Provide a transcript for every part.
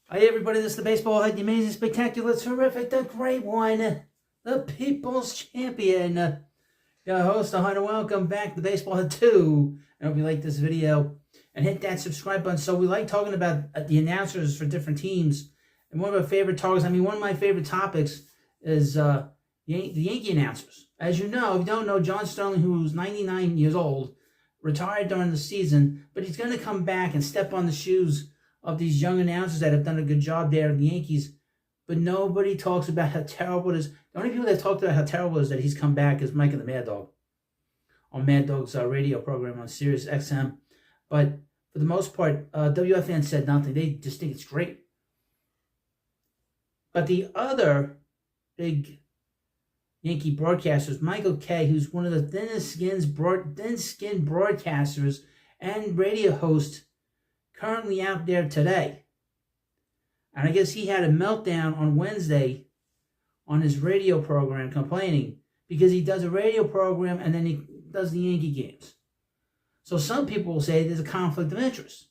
Hi everybody, this is the baseball head, the amazing, spectacular, terrific, the great one, the people's champion, your host, Hunter. Welcome back to Baseball Head 2. I hope you like this video and hit that subscribe button. So we like talking about the announcers for different teams. And one of our favorite topics, one of my favorite topics is the Yankee announcers. As you know, if you don't know, John Sterling, who's 99 years old, retired during the season, but he's going to come back and step on the shoes of these young announcers that have done a good job there in the Yankees. But nobody talks about how terrible it is. The only people that talked about how terrible it is that he's come back is Mike and the Mad Dog on Mad Dog's radio program on Sirius XM. But for the most part, WFN said nothing. They just think it's great. But the other big Yankee broadcasters, Michael Kay, who's one of the thin-skinned broadcasters and radio hosts currently out there today. And I guess he had a meltdown on Wednesday on his radio program complaining because he does a radio program and then he does the Yankee games. So some people will say there's a conflict of interest.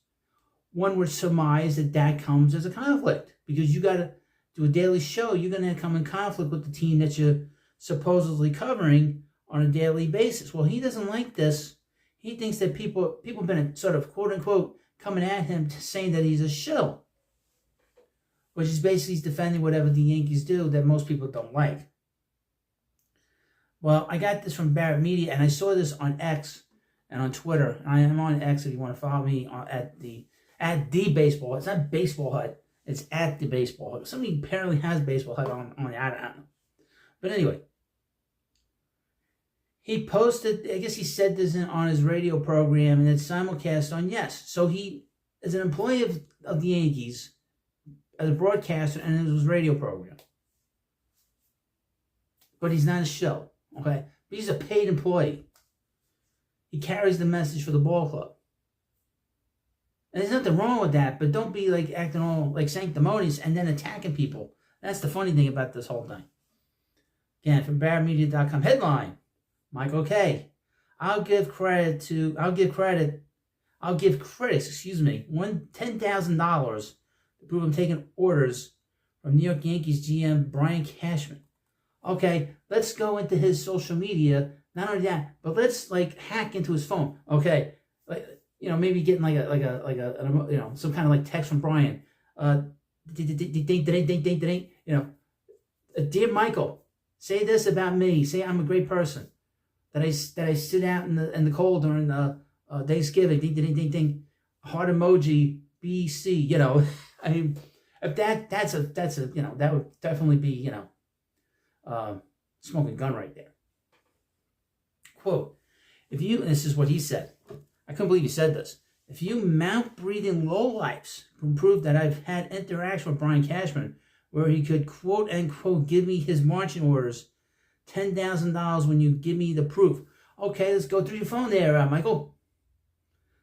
One would surmise that comes as a conflict because you got to do a daily show. You're going to come in conflict with the team that you're supposedly covering on a daily basis. Well, he doesn't like this. He thinks that people have been sort of quote unquote coming at him saying that he's a shill, which is basically defending whatever the Yankees do that most people don't like. Well, I got this from Barrett Media, and I saw this on X and on Twitter. I am on X if you want to follow me at the baseball. It's not Baseball Hut. It's at the Baseball Hut. Somebody apparently has Baseball Hut on the I don't know. But anyway, he posted, I guess he said this on his radio program, and it's simulcast on Yes. So he is an employee of the Yankees as a broadcaster, and it was his radio program. But he's not a shill, okay? But he's a paid employee. He carries the message for the ball club. And there's nothing wrong with that, but don't be like acting all like sanctimonious and then attacking people. That's the funny thing about this whole thing. Again, from BarrettMedia.com. Headline, Michael Kay. I'll give critics, $10,000 to prove I'm taking orders from New York Yankees GM Brian Cashman. Okay, let's go into his social media. Not only that, but let's hack into his phone. Okay, maybe getting some kind of text from Brian. Dear Michael, say this about me. Say I'm a great person. That I sit out in the cold during Thanksgiving. Ding ding ding ding. Heart emoji. BC. If that's a that would definitely be smoking gun right there. Quote: If you, and this is what he said. I couldn't believe he said this. If you mouth-breathing lowlifes can prove that I've had interaction with Brian Cashman where he could quote unquote give me his marching orders, $10,000 when you give me the proof. Okay, let's go through your phone there, Michael.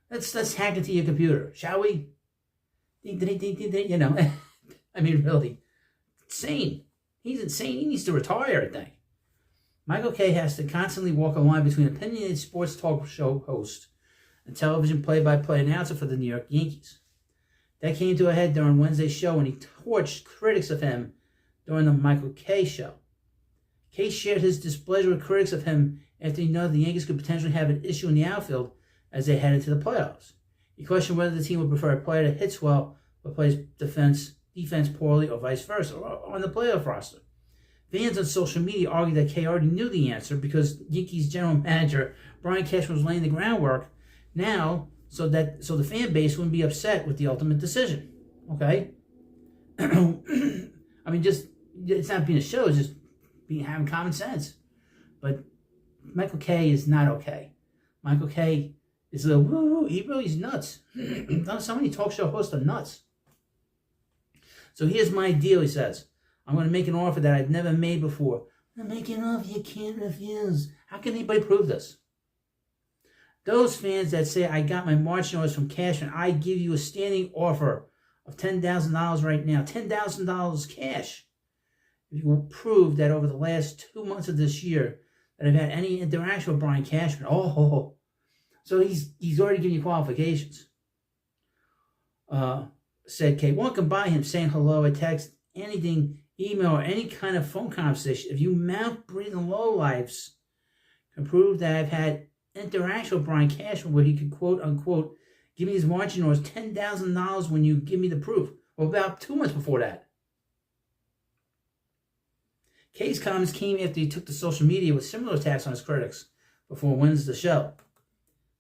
Let's hack into your computer, shall we? Really, insane. He's insane. He needs to retire, I think. Michael Kay has to constantly walk a line between opinionated sports talk show host and television play-by-play announcer for the New York Yankees. That came to a head during Wednesday's show when he torched critics of him during the Michael Kay show. Kay shared his displeasure with critics of him after he noted the Yankees could potentially have an issue in the outfield as they head into the playoffs. He questioned whether the team would prefer a player that hits well but plays defense poorly or vice versa, or on the playoff roster. Fans on social media argued that Kay already knew the answer because Yankees general manager Brian Cashman was laying the groundwork now so the fan base wouldn't be upset with the ultimate decision. Okay? It's not being a show, it's just having common sense. But Michael Kay is not okay. Michael Kay is he's nuts. So many talk show hosts are nuts. So here's my deal, he says. I'm going to make an offer that I've never made before. I'm making an offer you can't refuse. How can anybody prove this? Those fans that say I got my marching orders from Cashman, I give you a standing offer of $10,000 right now. $10,000 cash. If you will prove that over the last 2 months of this year that I've had any interaction with Brian Cashman. So he's already giving you qualifications. said Kate, walking by him saying hello, a text, anything, email, or any kind of phone conversation. If you mouth-breathing lowlifes can prove that I've had interaction with Brian Cashman where he could, quote unquote, give me his marching orders $10,000 when you give me the proof. Well, about 2 months before that. Kay's comments came after he took to social media with similar attacks on his critics before Wednesday's show.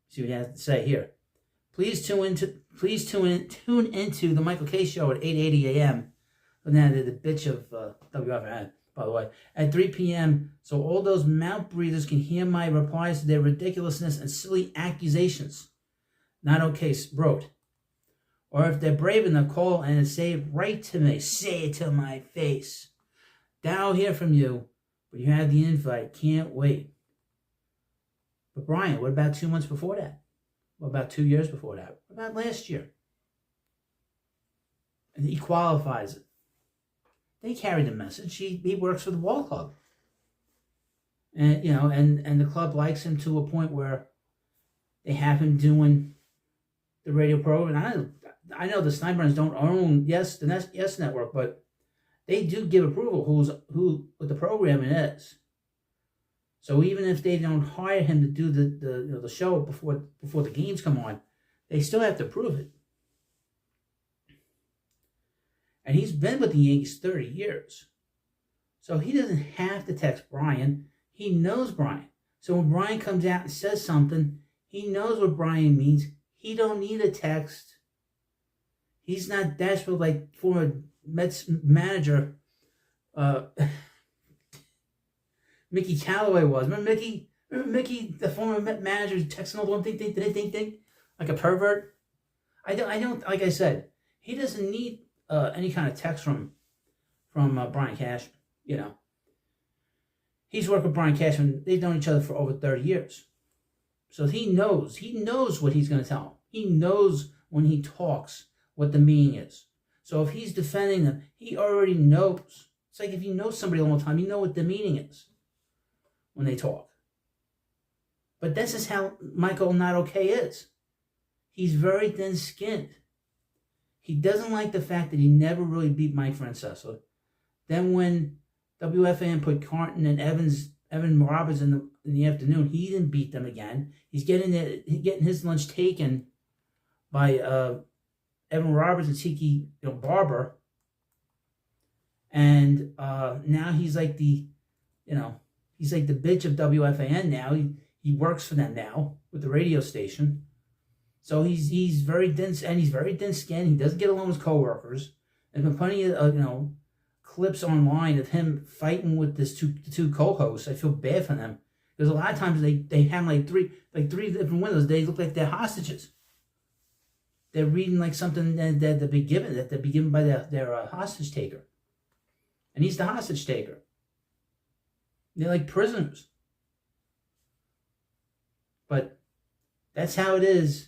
See what he has to say here. Please tune into the Michael K Show at 8:80 a.m. But now they're the bitch of WFN, by the way, at 3 p.m. so all those mouth breathers can hear my replies to their ridiculousness and silly accusations. Not okay, wrote. Or if they're brave enough, call and say it right to me. Say it to my face. Then I'll hear from you, but you had the invite. Can't wait. But Brian, what about 2 months before that? What about 2 years before that? What about last year? And he qualifies it. They carry the message. He works for the ball club. And and the club likes him to a point where they have him doing the radio program. I know the Steinbrenners don't own the Yes Network, but they do give approval what the programming is. So even if they don't hire him to do the show before the games come on, they still have to prove it. And he's been with the Yankees 30 years. So he doesn't have to text Brian. He knows Brian. So when Brian comes out and says something, he knows what Brian means. He don't need a text. He's not desperate like former Mets manager Mickey Callaway was. Remember Mickey, the former Met manager, texting all the one thing, like a pervert? I don't. Like I said, he doesn't need any kind of text from Brian Cashman. He's worked with Brian Cashman. They've known each other for over 30 years. So he knows what he's going to tell him. He knows when he talks what the meaning is. So if he's defending them, he already knows. It's like if you know somebody a long time, you know what the meaning is when they talk. But this is how Michael Not Okay is. He's very thin-skinned. He doesn't like the fact that he never really beat Mike Francesa. Then when WFAN put Carton and Evan Roberts in the afternoon, he didn't beat them again. He's getting his lunch taken by Evan Roberts and Tiki Barber. And now he's like the bitch of WFAN now. He works for them now with the radio station. So he's very dense, and he's very thin-skinned. He doesn't get along with coworkers. There's been plenty of clips online of him fighting with the two co-hosts. I feel bad for them because a lot of times they have like three different windows. They look like they're hostages. They're reading like something that they'll be given by their hostage taker, and he's the hostage taker. They're like prisoners. But that's how it is.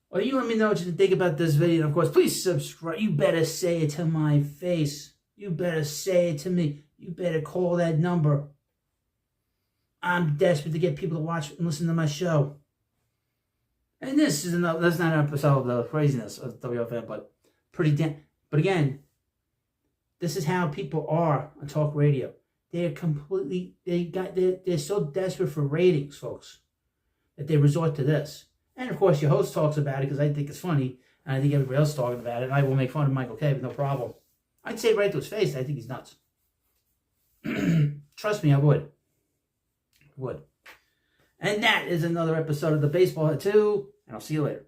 Well, you let me know what you think about this video. And of course, please subscribe. You better say it to my face. You better say it to me. You better call that number. I'm desperate to get people to watch and listen to my show. And that's not an episode of the craziness of WFM, but but again, this is how people are on talk radio. They're so desperate for ratings, folks, that they resort to this. And of course, your host talks about it because I think it's funny, and I think everybody else is talking about it. And I will make fun of Michael K, but no problem. I'd say right to his face, I think he's nuts. Trust me, I would. And that is another episode of the Baseball Head 2, and I'll see you later.